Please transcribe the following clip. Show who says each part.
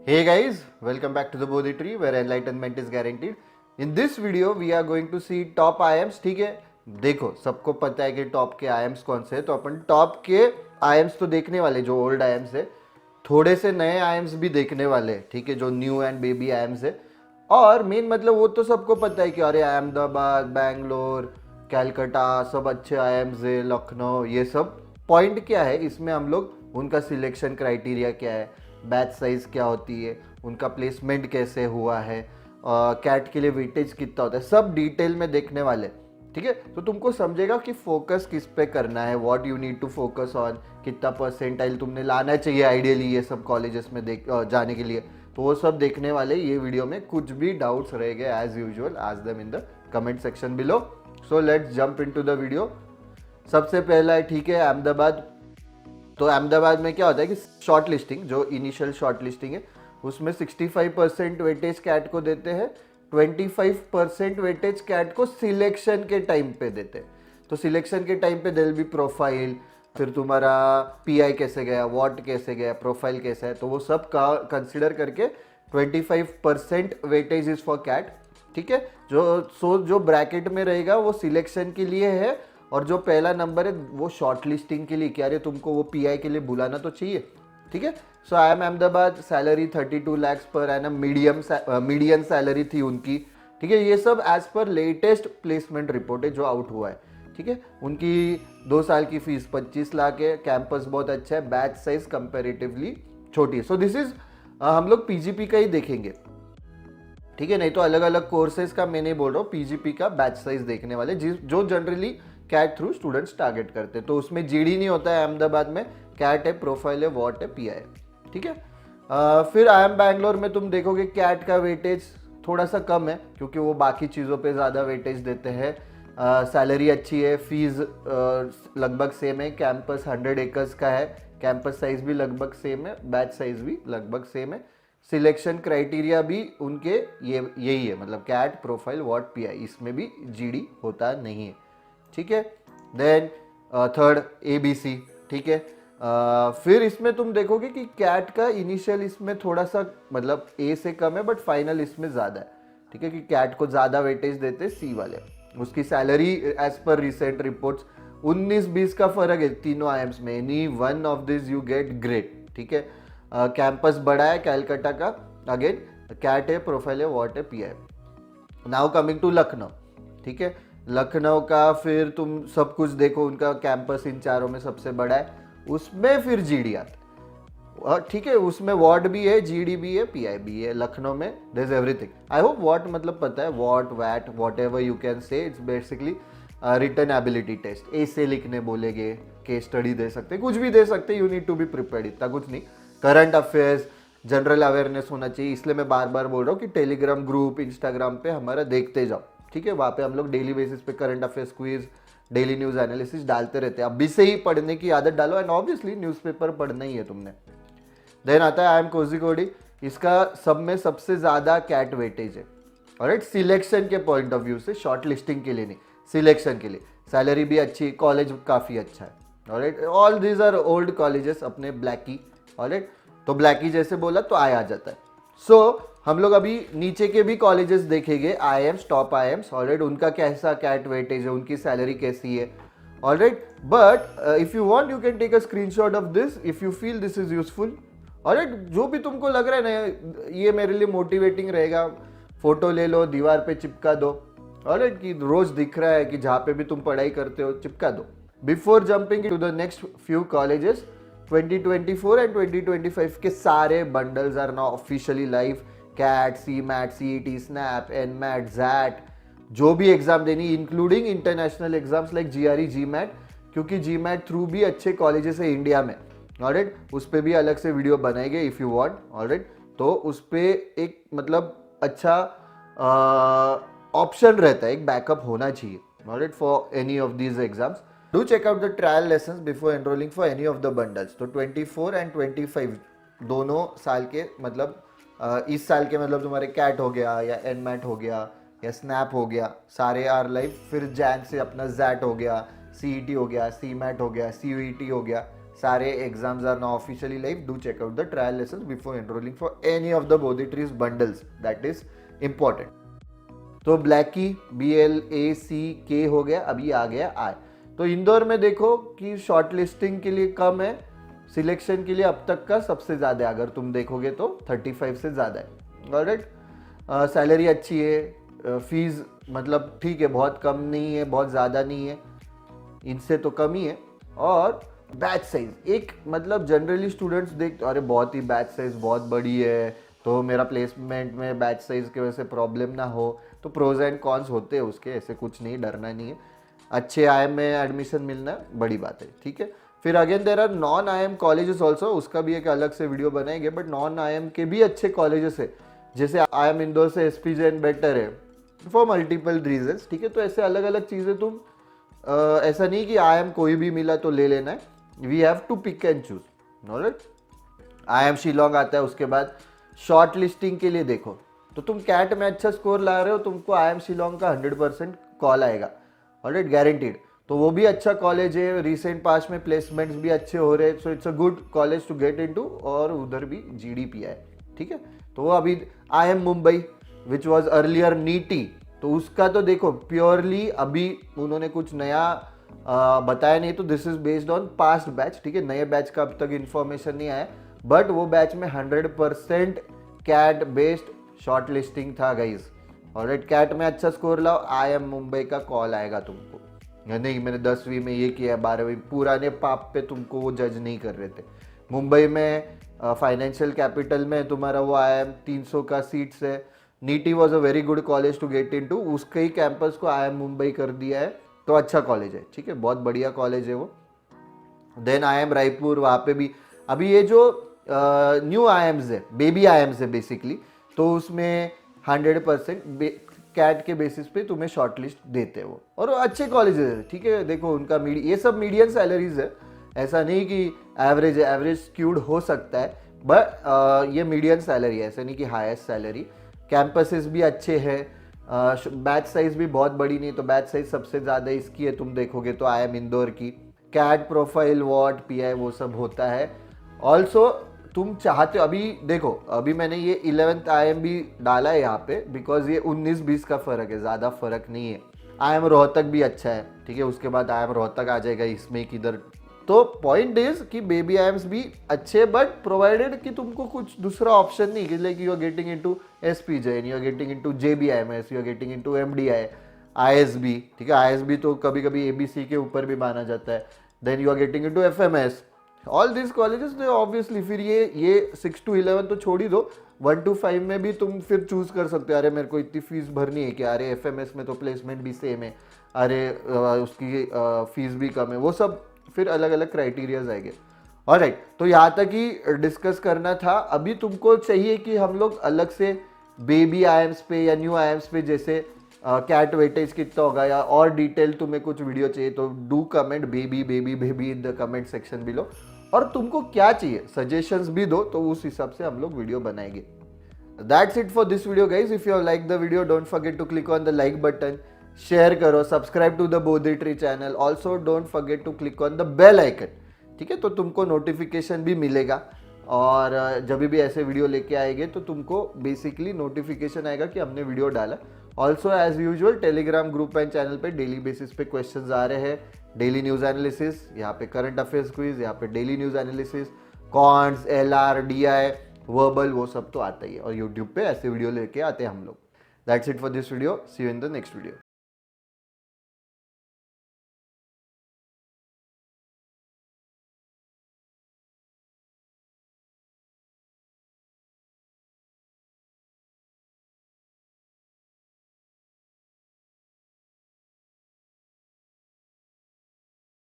Speaker 1: Hey guys, welcome back to the Bodhi Tree where enlightenment is guaranteed. In this video we are going to see top IIMs. ठीक है, देखो सबको पता है कि top के IIMs कौन से हैं, तो अपन टॉप के IIMs तो देखने वाले जो ओल्ड IIMs है, थोड़े से नए IIMs भी देखने वाले हैं, ठीक है, जो न्यू एंड बेबी IIMs है। और मेन मतलब वो तो सबको पता है कि अरे अहमदाबाद, बैंगलोर, कैलकाटा सब अच्छे IIMs है, लखनऊ, ये सब। पॉइंट क्या है इसमें, हम लोग उनका सिलेक्शन क्राइटेरिया क्या है, बैच साइज क्या होती है, उनका प्लेसमेंट कैसे हुआ है, कैट के लिए वेटेज कितना होता है, सब डिटेल में देखने वाले। ठीक है, तो तुमको समझेगा कि फोकस किस पे करना है, what you need to focus on, कितना परसेंटाइल तुमने लाना चाहिए आइडियली ये सब कॉलेजेस में जाने के लिए, तो वो सब देखने वाले ये वीडियो में। कुछ भी डाउट्स रह गए एज यूजुअल आज them in the comment section below. So let's jump into the video. सबसे पहला है, ठीक है, अहमदाबाद। तो अहमदाबाद में क्या होता है कि शॉर्ट लिस्टिंग, जो इनिशियल शॉर्ट लिस्टिंग है, उसमें 65% वेटेज कैट को देते हैं, 25% वेटेज कैट को सिलेक्शन के टाइम पे देते हैं। तो सिलेक्शन के टाइम पे दिल भी प्रोफाइल, फिर तुम्हारा पीआई कैसे गया, वॉट कैसे गया, प्रोफाइल कैसा है, तो वो सब का कंसिडर करके 25% वेटेज इज फॉर कैट। ठीक है, जो ब्रैकेट में रहेगा वो सिलेक्शन के लिए है, और जो पहला नंबर है वो शॉर्ट लिस्टिंग के लिए, क्या रे तुमको वो पीआई के लिए बुलाना तो चाहिए। ठीक है, so I am Ahmedabad, salary 32 lakhs पर एनम, मीडियम सैलरी थी उनकी। ठीक है, ये सब as per latest placement report है जो आउट हुआ है। ठीक है, उनकी 2 साल की फीस 25 लाख है, कैंपस बहुत अच्छा है, बैच साइज कंपेरेटिवली छोटी है। सो दिस इज, हम लोग पीजीपी का ही देखेंगे। ठीक है, नहीं तो अलग अलग कोर्सेज का मैं नहीं बोल रहा हूँ, पीजीपी का बैच साइज देखने वाले जो generally CAT through students target करते हैं। तो उसमें जीडी नहीं होता है अहमदाबाद में, कैट है, प्रोफाइल है, वॉट है, पीआई है। ठीक है, फिर आई एम बैंगलोर में तुम देखोगे कैट का वेटेज थोड़ा सा कम है, क्योंकि वो बाकी चीज़ों पे ज़्यादा वेटेज देते हैं। सैलरी अच्छी है, फीस लगभग सेम है, कैंपस 100 एकर्स का है, कैंपस साइज भी लगभग सेम है, बैच साइज भी लगभग सेम है, सिलेक्शन क्राइटेरिया भी उनके यही है, मतलब कैट, प्रोफाइल, वॉट, पीआई, इसमें भी जीडी होता नहीं है। ठीक है, देन थर्ड एबीसी। ठीक है, फिर इसमें तुम देखोगे कि कैट का इनिशियल इसमें थोड़ा सा मतलब ए से कम है, बट फाइनल इसमें ज़्यादा है। ठीक है, कि कैट को ज़्यादा वेटेज देते सी वाले। उसकी salary as per recent reports 19-20 का फर्क है तीनों आईएम्स में, any one of this you get great. ठीक है, कैंपस बड़ा है कैलकाटा का, अगेन कैट है, प्रोफाइल है, वॉट है, पी है। Now coming to Lucknow. ठीक है, लखनऊ का फिर तुम सब कुछ देखो, उनका कैंपस इन चारों में सबसे बड़ा है, उसमें फिर जीडी आता है। ठीक है, उसमें वॉट भी है, जीडी भी है, पीआई भी है। लखनऊ में there is everything. I hope वॉट मतलब पता है, वॉट, what, whatever you can say, it's basically written ability test. ऐसे लिखने बोलेगे, केस स्टडी दे सकते, कुछ भी दे सकते, you need to be prepared, इतना कुछ नहीं। करंट अफेयर्स, जनरल अवेयरनेस होना चाहिए, इसलिए मैं बार बार बोल रहा हूँ कि टेलीग्राम ग्रुप, इंस्टाग्राम पे हमारा देखते जाओ। ठीक है, वहाँ पे हम लोग डेली बेसिस पे current affairs quiz, daily news analysis डालते रहते हैं। अभी से ही पढ़ने की आदत डालो, एंड ऑब्वियसली न्यूज़पेपर पढ़ना ही है तुमने। देन आता है आई एम कोजिकोडी, इसका सब में सबसे ज़्यादा कैट वेटेज है। ऑलराइट, सिलेक्शन के पॉइंट ऑफ व्यू से, शॉर्ट लिस्टिंग के लिए नहीं, सिलेक्शन के लिए। सैलरी भी अच्छी, कॉलेज काफ़ी अच्छा है। Alright, all these are old colleges अपने ब्लैकी। ऑलराइट, तो ब्लैकी जैसे बोला तो आ जाता है। सो हम लोग अभी नीचे के भी कॉलेजेस देखेंगे, आईएम्स, टॉप आईएम्स। ऑलराइट, उनका कैसा कैट वेटेज है, उनकी सैलरी कैसी है। Alright, but if you want you can take a screenshot of this if you feel this is useful. Alright, जो भी तुमको लग रहा है ना ये मेरे लिए मोटिवेटिंग रहेगा, फोटो ले लो, दीवार पे चिपका दो। ऑलराइट, कि रोज दिख रहा है कि जहाँ पे भी तुम पढ़ाई करते हो चिपका दो। Before jumping to the next few colleges, 2024 and 2025 के सारे bundles are now officially live. CAT, CMAT, CET, SNAP, NMAT, XAT, जो भी एग्जाम देनी, including international exams like GRE, GMAT, क्योंकि जीमैट थ्रू भी अच्छे कॉलेजेस है इंडिया में। ऑलराइट, उस पर भी अलग से वीडियो बनाएंगे इफ यू वांट। ऑलराइट, तो उस पर एक मतलब अच्छा ऑप्शन रहता है, एक बैकअप होना चाहिए। Alright, for any of these exams do check out the trial lessons before enrolling for any of the bundles. तो 24 एंड 25 दोनों साल के, मतलब इस साल के मतलब तुम्हारे कैट हो गया या एनमैट हो गया या स्नैप हो गया, सारे आर लाइव। फिर जैन से अपना जैट हो गया, सीईटी हो गया, सी मैट हो गया, सीयूईटी हो गया, सारे exams are now officially live. Do check out the trial lessons before enrolling for any of the Bodhitree's bundles. That is important. तो ब्लैकी BLACK हो गया. अभी आ गया आई. तो इंदौर में देखो कि शॉर्ट लिस्टिंग के लिए कम है, सिलेक्शन के लिए अब तक का सबसे ज़्यादा है. अगर तुम देखोगे तो 35 से ज़्यादा है. ऑलराइट. सैलरी अच्छी है, फीस मतलब ठीक है, बहुत कम नहीं है, बहुत ज़्यादा नहीं है, इनसे तो कम ही है. और बैच साइज एक मतलब जनरली स्टूडेंट्स देखते अरे बहुत ही बैच साइज बहुत बड़ी है, तो मेरा प्लेसमेंट में बैच साइज की वजह से प्रॉब्लम ना हो. तो प्रोज एंड कॉन्स होते हैं उसके, ऐसे कुछ नहीं, डरना नहीं है. अच्छे IIM में एडमिशन मिलना बड़ी बात है. ठीक है. फिर again there are non IIM colleges also, उसका भी एक अलग से वीडियो बनाएंगे. बट नॉन IIM के भी अच्छे कॉलेजेस है, जैसे IIM इंदौर से SP जैन बेटर है फॉर मल्टीपल रीजन्स. ठीक है. तो ऐसे अलग अलग चीज़ें तुम ऐसा नहीं कि IIM कोई भी मिला तो ले लेना है. We have to pick and choose. Alright. IIM Shillong आता है. उसके बाद शॉर्ट लिस्टिंग के लिए देखो तो तुम कैट में अच्छा स्कोर ला रहे हो, तुमको IIM शिलोंग का 100% कॉल आएगा. ऑलराइट. गारंटीड. तो वो भी अच्छा कॉलेज है. रिसेंट पास में प्लेसमेंट्स भी अच्छे हो रहे हैं. So it's a good college to get into. और उधर भी GDP है. ठीक है. तो वो अभी IIM Mumbai which was earlier neat, तो उसका तो देखो प्योरली अभी उन्होंने कुछ नया बताया नहीं. तो this is based on past batch. ठीक है. नए बैच का अब तक इन्फॉर्मेशन नहीं आया. बट वो बैच में 100% कैट बेस्ड शॉर्ट लिस्टिंग था गाइज. ऑलराइट. कैट में अच्छा स्कोर लाओ, IIM मुंबई का कॉल आएगा तुमको. नहीं मैंने 10वीं में ये किया, 12वीं, पुराने पाप पे तुमको वो जज नहीं कर रहे थे. मुंबई में फाइनेंशियल कैपिटल में तुम्हारा वो IIM 300 का सीट्स है. NITIE was a very good college to get into. उसके ही कैंपस को IIM मुंबई कर दिया है. तो अच्छा कॉलेज है. ठीक है. बहुत बढ़िया कॉलेज है वो. देन IIM रायपुर, वहाँ पे भी अभी ये जो न्यू IIMs है, बेबी IIMs है बेसिकली, तो उसमें 100% कैट के बेसिस पे तुम्हें शॉर्ट लिस्ट देते हैं वो. और वो अच्छे कॉलेजेस है. ठीक है. देखो उनका ये सब मीडियम सैलरीज है. ऐसा नहीं कि एवरेज है, एवरेज स्क्यूड हो सकता है, बट ये मीडियम सैलरी है, ऐसा नहीं कि हाईएस्ट सैलरी. कैंपसेस भी अच्छे हैं. बैच साइज भी बहुत बड़ी नहीं, तो बैच साइज सबसे ज़्यादा इसकी है. तुम देखोगे तो IIM इंदौर की कैट प्रोफाइल वॉट PI वो सब होता है. ऑल्सो तुम चाहते हो, अभी देखो अभी मैंने ये 11th IIM भी डाला है यहाँ पे, बिकॉज ये 19-20 का फर्क है, ज़्यादा फर्क नहीं है. IIM रोहतक भी अच्छा है. ठीक है. उसके बाद IIM रोहतक आ जाएगा इसमें किधर. तो पॉइंट इज कि बेबी IIMs भी अच्छे, बट प्रोवाइडेड कि तुमको कुछ दूसरा ऑप्शन नहीं कि like you are getting into SP Jain, you are getting into JBIMS, you are getting into MDI, ISB. ठीक है. ISB तो कभी कभी ABC के ऊपर भी माना जाता है. Then you are getting into FMS. All this colleges तो ऑब्वियसली फिर ये 6 to 11 तो छोड़ ही दो, 1 to 5 में भी तुम फिर चूज कर सकते हो. अरे मेरे को इतनी फीस भरनी है कि अरे FMS में तो प्लेसमेंट भी सेम है, अरे उसकी फीस भी कम है. वो सब फिर अलग अलग क्राइटेरियाज आएंगे. ऑलराइट. तो यहाँ तक ही डिस्कस करना था. अभी तुमको चाहिए कि हम लोग अलग से बेबी IIMs पे या न्यू IIMs पे जैसे कैट वेटेज कितना होगा या और डिटेल तुम्हें कुछ वीडियो चाहिए तो do comment baby baby baby in the comment section below. और तुमको क्या चाहिए सजेशंस भी दो, तो उस हिसाब से हम लोग वीडियो बनाएंगे. That's it for this video guys. If you like the video don't forget to click on the like button, share करो, subscribe to the Bodhitree channel. Also don't forget to click on the bell icon. ठीक है. तो तुमको notification भी मिलेगा, और जब भी ऐसे वीडियो लेके आएंगे तो तुमको बेसिकली नोटिफिकेशन आएगा कि हमने वीडियो डाला. Also as usual Telegram group and channel पे डेली बेसिस पे क्वेश्चंस आ रहे हैं. डेली न्यूज़ एनालिसिस, यहाँ पे करंट अफेयर्स क्विज, यहाँ पे daily news analysis, counts, LR, DI, verbal, वो सब तो आता ही है. और यूट्यूब पे ऐसे वीडियो लेके आते हैं हम लोग. That's it for this video. See you in the next video.